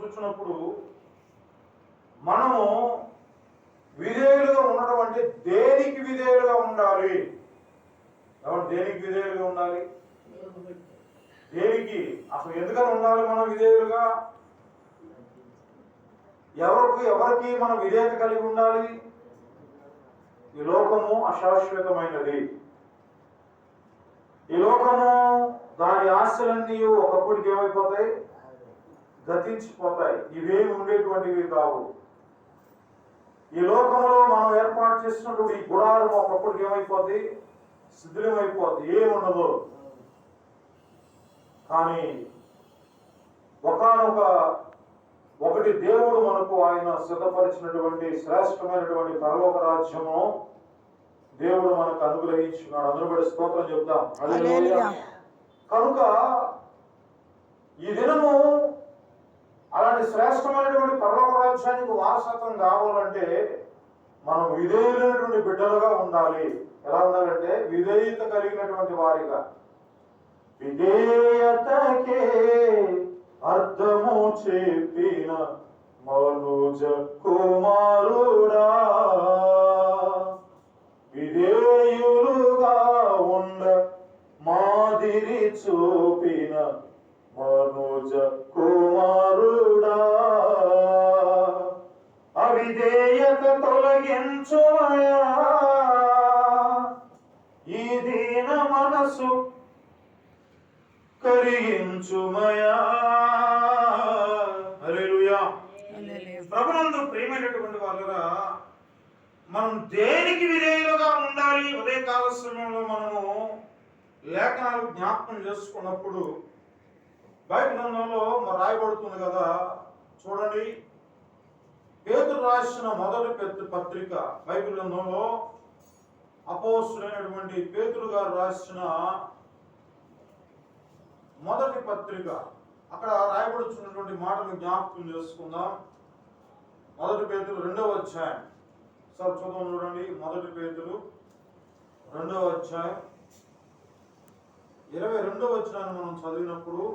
చూసినప్పుడు మనము విధేయులుగా ఉండడం అంటే దేనికి విధేయులుగా ఉండాలి? ఎవరు దేనికి విధేయులుగా ఉండాలి? దేనికి అసలు ఎందుకని ఉండాలి మనం విధేయులుగా? ఎవరికి మనం విధేయత కలిగి ఉండాలి? ఈ లోకము అశాశ్వతమైనది. ఈ లోకము దాని ఆశలన్నీ ఒకప్పటికి ఏమైపోతాయి? గతించిపోతాయి. ఇవేమి ఉండేటువంటివి కావు. ఈ లోకంలో మనం ఏర్పాటు చేసినటువంటి ఈ గుడారం ఒకప్పటికి ఏమైపోద్ది? శిథిలమైపోద్ది, ఏముండదు. కానీ ఒకటి దేవుడు మనకు ఆయన సిద్ధపరిచినటువంటి శ్రేష్టమైనటువంటి పరలోక రాజ్యము దేవుడు మనకు అనుగ్రహించున్నాడు. అందరూ కూడా స్తోత్రం చెప్తాం. హల్లెలూయా. కనుక ఈ దినము అలాంటి శ్రేష్టమైనటువంటి పరలోక రాజ్యానికి వారసత్వం కావాలంటే మనం విధేయులైనటువంటి బిడ్డలుగా ఉండాలి. ఎలా ఉండాలంటే విధేయత కలిగినటువంటి వారిగా. విధేయతకే అర్థము చెప్పిన మనుజ కుమారుడా, విధేయులుగా ఉండ మాదిరి చూపిన మనుజ కుమారుడా, అవిధేయత తొలగించుమయా ఈ దీన మనసు కరిగించుమయా. హల్లెలూయా. ప్రభునందు ప్రియమైనటువంటి వాళ్ళరా, మనం దేనికి విధేయులుగా ఉండాలి? ఉదయకాల సమయంలో మనము లేఖనాలు జ్ఞాపకం చేసుకున్నప్పుడు బైబిల్ గ్రంథంలో రాయబడుతుంది కదా, చూడండి. పేతురు రాసిన మొదటి పత్రిక, బైబిల్ గ్రంథంలో అపోస్తులైనటువంటి పేతురు గారు రాసిన మొదటి పత్రిక, అక్కడ రాయబడుతున్నటువంటి మాటను జ్ఞాపకం చేసుకుందాం. మొదటి పేతురు 2వ అధ్యాయం. సార్ చూద్దాం, చూడండి. మొదటి పేతురు 2వ అధ్యాయం 22వ వచనాన్ని మనం చదివినప్పుడు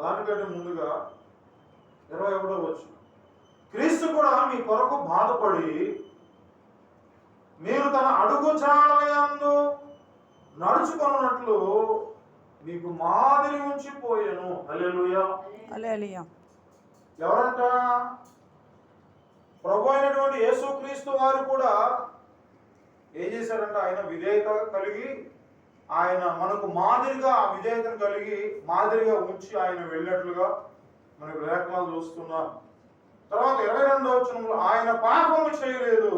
దానికంటే ముందుగా 21వ వచనం, క్రీస్తు కూడా మీ కొరకు బాధపడి మీరు తన అడుగుజాడలయందు నడుచుకున్నట్లు మీకు మాదిరి ఉంచిపోయాను. హల్లెలూయా. హల్లెలూయా. ఎవరంట? ప్రభు అయినటువంటి యేసుక్రీస్తు వారు కూడా ఏం చేశారంట? ఆయన విధేయత కలిగి, ఆయన మనకు మాదిరిగా ఆ విధేయతను కలిగి మాదిరిగా ఉంచి ఆయన వెళ్ళినట్లుగా మనకు లేఖనాలు చూస్తున్నాం. తర్వాత 22వ వచనంలో, ఆయన పాపము చేయలేదు,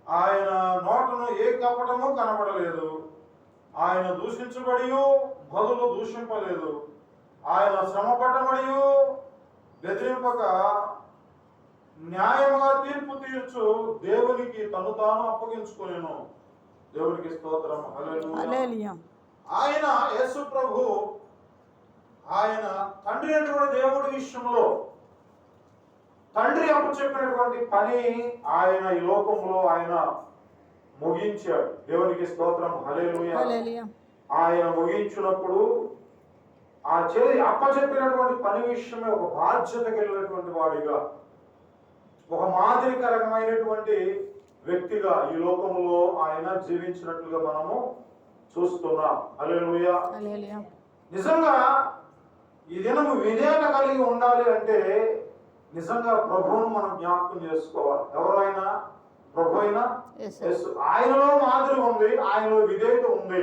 ఆయన నోటను ఏ కపటము కనబడలేదు, ఆయన దూషించబడి బదులు దూషింపలేదు, ఆయన శ్రమపడబడి బెదిరింపక న్యాయముగా తీర్పు తీర్చు దేవునికి తను తాను అప్పగించుకొనెను. దేవునికి స్తోత్రం. హల్లెలూయా. ఆయన యేసు ప్రభు, ఆయన తండ్రి అయినటువంటి దేవుడి విషయంలో తండ్రి అప్పు చెప్పినటువంటి పని ఆయన ఈ లోకంలో ఆయన ముగించాడు. దేవునికి స్తోత్రం. హల్లెలూయా. ఆయన ముగించినప్పుడు ఆ అప్పచెప్పినటువంటి పని విషయమే ఒక బాధ్యత కలిగినటువంటి వాడిగా, ఒక మాదిరికరమైనటువంటి వ్యక్తిగా ఈ లోకంలో ఆయన జీవించినట్లుగా మనము చూస్తున్నాం. హల్లెలూయా. నిజంగా ఈ దినము విధేయత కలిగి ఉండాలి అంటే నిజంగా ప్రభువును మనం జ్ఞాపకం చేసుకోవాలి. ఎవరైనా ప్రభు అయినా ఆయనలో మాదిరి ఉంది, ఆయనలో విధేయత ఉంది.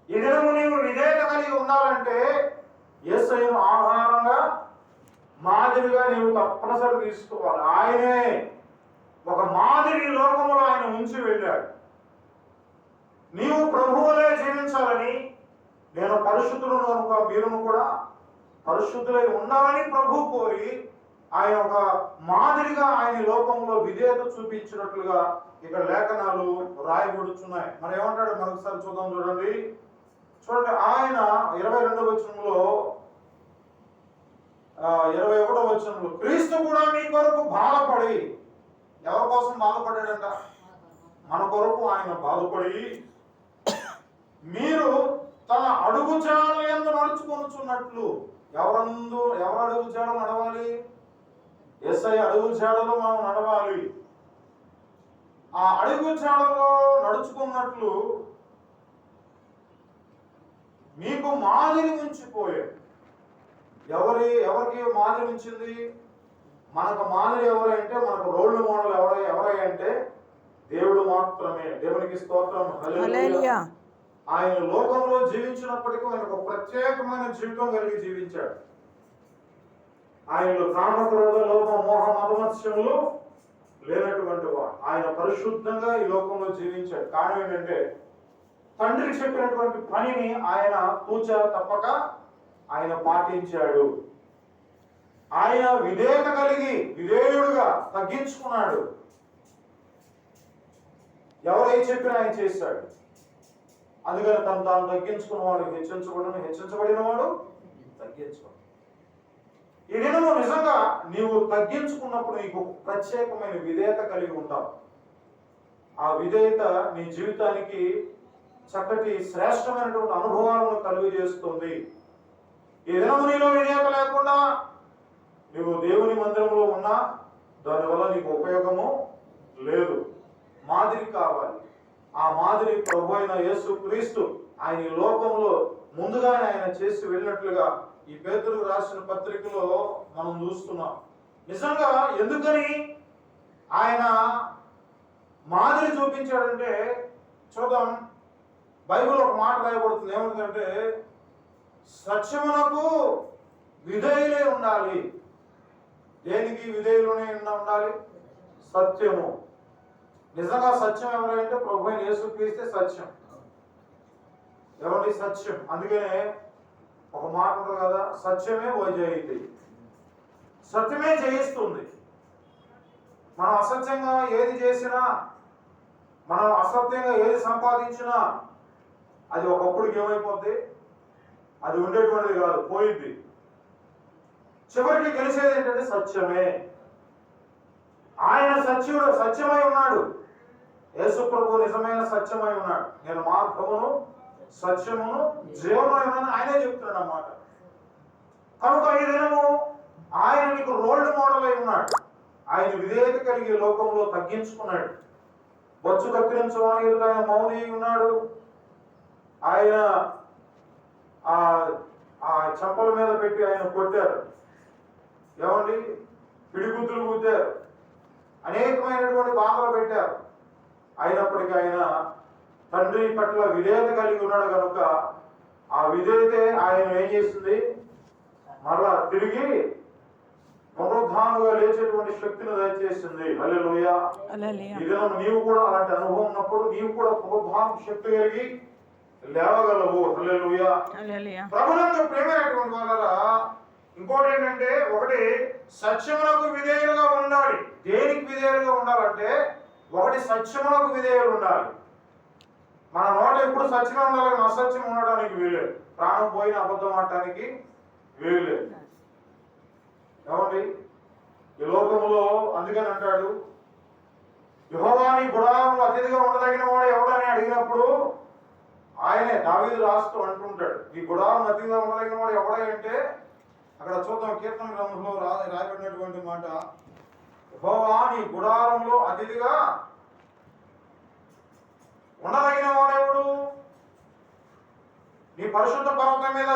ఈ దినము నీవు విధేయత కలిగి ఉండాలంటే యేసయ్యను ఆహారంగా మాదిరిగా నీవు తప్పనిసరి తీసుకోవాలి. ఆయనే ఒక మాదిరి లోకంలో ఆయన ఉంచి వెళ్ళాడు. నీవు ప్రభువులే జీవించాలని, నేను పరిశుద్ధులను కనుక మీరును కూడా పరిశుద్ధులై ఉండాలని ప్రభు కోరి ఆయన ఒక మాదిరిగా ఆయన లోకంలో విధేయత చూపించినట్లుగా ఇక్కడ లేఖనాలు రాయబడుచున్నాయి. మరి ఏమంటాడు? మరొకసారి చూద్దాం, చూడండి. ఆయన 22వ వచనంలో 21వ వచనంలో క్రీస్తు కూడా మీ కొరకు బాధపడి, ఎవరి కోసం బాధపడ్డాడంట? మన కొరకు ఆయన బాధపడి మీరు తన అడుగుజాడల యందు నడుచుకొనుచున్నట్లు. ఎవరు అడుగుజాడలు నడవాలి? యేసయ్య అడుగుజాడలో మనం నడవాలి. ఆ అడుగుజాడలో నడుచుకున్నట్లు మీకు మాదిరి ఉంచిపోయాడు. ఎవరికి మాదిరి ఉంచింది? మనకు మాదిరి ఎవరంటే, మనకు రోల్ మోడల్ ఎవరంటే దేవుడు మాత్రమే. దేవునికి స్తోత్రం, హల్లెలూయా. ఆయన లోకంలో జీవించినప్పటికీ ఆయన ఒక ప్రత్యేకమైన జీవితం కలిగి జీవించాడు. ఆయనలో కామక్రోధ లోభ మోహ మదమత్సములు లేనటువంటి వాడు. ఆయన పరిశుద్ధంగా ఈ లోకంలో జీవించాడు. కారణం ఏంటంటే తండ్రికి చెప్పినటువంటి పనిని ఆయన తూచా తప్పక ఆయన పాటించాడు. ఆయన విధేయత కలిగి విధేయుడుగా తగ్గించుకున్నాడు. ఎవరై చెప్పినా ఆయన చేశాడు. అందుకని తాను తగ్గించుకున్నవాడు హెచ్చించబడిన వాడు తగ్గించుకోడు. ఈ దినము నిజంగా నీవు తగ్గించుకున్నప్పుడు నీకు ప్రత్యేకమైన విధేయత కలిగి ఉంటావు. ఆ విధేయత నీ జీవితానికి చక్కటి శ్రేష్టమైనటువంటి అనుభవాలను కలుగు చేస్తుంది. ఈ దినము నీలో విధేయత లేకుండా నువ్వు దేవుని మందిరంలో ఉన్నా దానివల్ల నీకు ఉపయోగము లేదు. మాదిరి కావాలి. ఆ మాదిరి ప్రభు అయిన యేసు క్రీస్తు ఆయన ఈ లోకంలో ముందుగానే ఆయన చేసి వెళ్ళినట్లుగా ఈ పేతురుకు రాసిన పత్రికలో మనం చూస్తున్నాం. నిజంగా ఎందుకని ఆయన మాదిరి చూపించాడంటే చూద్దాం. బైబిల్ ఒక మాట రాయబడుతుంది. ఏమంటుందంటే సత్యమునకు విధేయులే ఉండాలి. దేనికి విధేయులనే ఉండాలి? సత్యము. నిజంగా సత్యం ఎవరంటే ప్రభు అయిన యేసుక్రీస్తే సత్యం. ఎవరి సత్యం? అందుకనే ఒక మాట ఉంటుంది కదా, సత్యమే వైజయితి. సత్యమే జయిస్తుంది. మనం అసత్యంగా ఏది చేసినా, మనం అసత్యంగా ఏది సంపాదించినా అది ఒకప్పుడుకి ఏమైపోద్ది? అది ఉండేటువంటిది కాదు, పోయింది. చివరికి గెలిచేది ఏంటంటే సత్యమే. ఆయన సత్యమై ఉన్నాడు. యేసు ప్రభు నిజమైన సత్యమై ఉన్నాడు. నేను మార్గమును సత్యమును జీవనమై ఉన్నాను ఆయనే చెప్తున్నాడు అన్నమాట. కనుక ఈ దినము ఆయన నీకు రోల్ మోడల్ అయి ఉన్నాడు. ఆయన విధేయత కలిగి లోకంలో తగ్గించుకున్నాడు. బొచ్చు కత్తిరించమని ఆయన మౌని ఉన్నాడు. ఆయన ఆ చెంపల మీద పెట్టి ఆయన కొట్టారు. ఏమండి? పిడిగుద్దులు గుద్దారు. అనేకమైనటువంటి బాధలు పెట్టారు. అయినప్పటికీ ఆయన తండ్రి పట్ల విధేయత కలిగి ఉన్నాడు కనుక ఆ విధేయతే ఆయన ఏం చేసింది? మరలా తిరిగి పునరుద్ధానుగా లేచేటువంటి శక్తిని దయచేసింది. హల్లెలూయా. ఈ దినం నీవు కూడా అలాంటి అనుభవం ఉన్నప్పుడు నీవు కూడా పునరుద్ధాన శక్తి కలిగి లేవగలవు. హల్లెలూయా. ప్రభునందు ప్రేమైనటువంటి వాళ్ళరా, ఇంకోటి ఏంటంటే, ఒకటి సత్యమునకు విధేయులుగా ఉండాలి. దేనికి విధేయులుగా ఉండాలంటే, ఒకటి సత్యమునకు విధేయులు ఉండాలి. మన నోట ఎప్పుడు సత్యమే ఉండాలి, అసత్యం ఉండడానికి వీలేదు. ప్రాణం పోయిన అబద్ధం ఆడటానికి వీలేదు. ఏమండి? ఈ లోకంలో అందుకని అంటాడు, యెహోవా నీ గుడారంలో అతిథిగా ఉండదగిన వాడు ఎవడని అడిగినప్పుడు ఆయనే దావీదు రాస్తూ అంటుంటాడు, ఈ గుడారం అతిథిగా ఉండదగిన వాడు ఎవడంటే, అక్కడ చూద్దాం కీర్తన గ్రంథంలో రాయబడినటువంటి మాట, యెహోవా నీ గుడారంలో అతిథిగా ఉండదగిన వాడెవడు? నీ పరిశుద్ధ పర్వతం మీద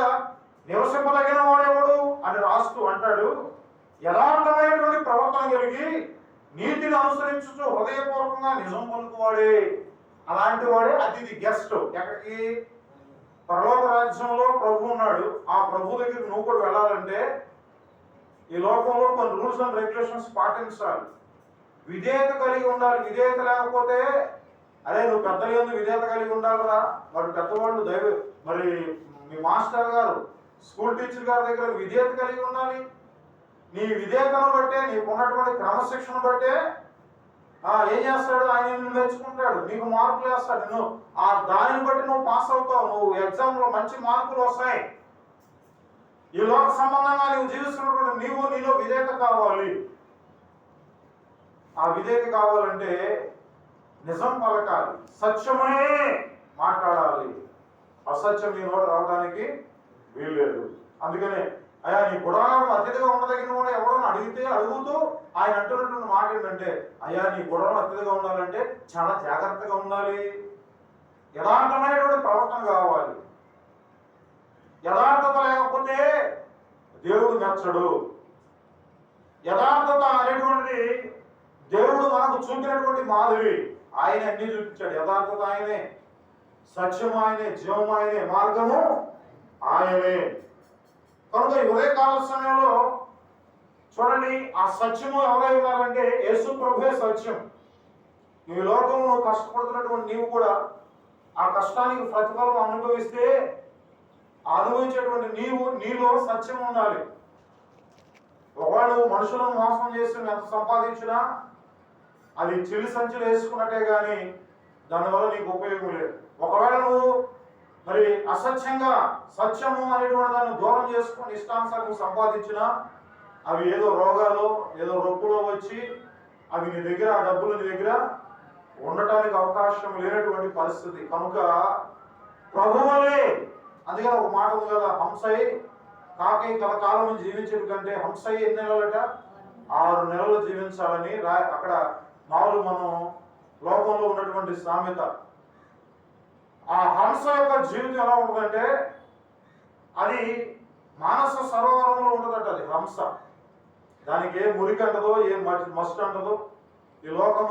నివసింపదగిన వాడెవడు అని రాస్తూ అంటాడు. యథార్థమైనటువంటి ప్రవర్తన కలిగి నీతిని అనుసరించుతూ హృదయపూర్వకంగా నిజం పలుకువాడే, అలాంటి వాడే అతిథి, గెస్ట్. ఎక్కడికి? పరలోక రాజ్యంలో ప్రభు ఉన్నాడు. ఆ ప్రభు దగ్గరికి నువ్వు కూడా వెళ్ళాలంటే ఈ లోకంలో కొన్ని రూల్స్ అండ్ రెగ్యులేషన్స్ పాటించాలి. విధేయత కలిగి ఉండాలి. విధేయత లేకపోతే, అరే నువ్వు పెద్దలు ఎందుకు విధేయత కలిగి ఉండాలిరా, వాడు పెద్దవాళ్ళు మరి మీ మాస్టర్ గారు, స్కూల్ టీచర్ గారి దగ్గర విధేయత కలిగి ఉండాలి. నీ విధేయతను బట్టే, నీకు ఉన్నటువంటి క్రమశిక్షణ బట్టే ఏం చేస్తాడు? ఆయన నిన్ను మెచ్చుకుంటాడు, నీకు మార్కులు వేస్తాడు. దానిని బట్టి నువ్వు పాస్ అవుతావు, నువ్వు ఎగ్జామ్లో మంచి మార్కులు వస్తాయి. ఈ లోక సంబంధంగా నీవు జీవిస్తున్నటువంటి నీలో విధేయత కావాలి. ఆ విధేయత కావాలంటే నిజం పలకాలి, సత్యమే మాట్లాడాలి. అసత్యం నీ నోట రావడానికి వీల్లేదు. అందుకనే అయ్యా నీ గుడారం అతిథిగా ఉండదగిన వాడు ఎవడో అడుగుతూ ఆయన అంటున్నటువంటి మాట ఏంటంటే, అయ్యా నీ గుడారం అతిథిగా ఉండాలంటే చాలా జాగ్రత్తగా ఉండాలి, యథార్థమైనటువంటి ప్రవర్తన కావాలి. యథార్థత లేకపోతే దేవుడు మెచ్చడు. యథార్థత అనేటువంటిది దేవుడు మనకు చూపినటువంటి మాదిరి. ఆయన అన్ని చూపించాడు. యథార్థత ఆయనే, సత్యము ఆయనే, జీవము ఆయనే, మార్గము ఆయనే. కనుక ఈ ఉదయకాల సమయంలో చూడండి, ఆ సత్యము ఎవరై ఉన్నారంటే యేసు ప్రభువే సత్యం. ఈ లోకంలో కష్టపడుతున్నటువంటి నీవు కూడా ఆ కష్టానికి ప్రతిఫలం అనుభవిస్తే అనుభవించేటువంటి నీలో సత్యం ఉండాలి. ఒకవేళ నువ్వు మనుషులను మోసం చేసి ఎంత సంపాదించినా అది చిల్లి సంచులు వేసుకున్నట్టే కానీ దానివల్ల నీకు ఉపయోగం లేదు. ఒకవేళ నువ్వు మరి అసత్యంగా సత్యము అనేటువంటి దాన్ని దూరం చేసుకుని ఇష్టానుసారం సంపాదించినా అవి ఏదో రోగాలు ఏదో రొప్పులో వచ్చి అవి నీ దగ్గర, ఆ డబ్బులు నీ దగ్గర ఉండటానికి అవకాశం లేనటువంటి పరిస్థితి. కనుక ప్రభువే, అందుకని ఒక మాట ఉంది కదా, హంసై కాకై కలకాలం జీవించడం కంటే హంసై ఎన్ని నెలలట 6 నెలలు జీవించాలని అక్కడ మామూలు మనం లోకంలో ఉన్నటువంటి సామెత. ఆ హంస యొక్క జీవితం ఎలా ఉంటుందంటే అది మానస సరోవరంలో ఉంటుందట. అది హంస, దానికి ఏ మురికి అంటదో ఏ మస్ట్ అంటదో. ఈ లోకం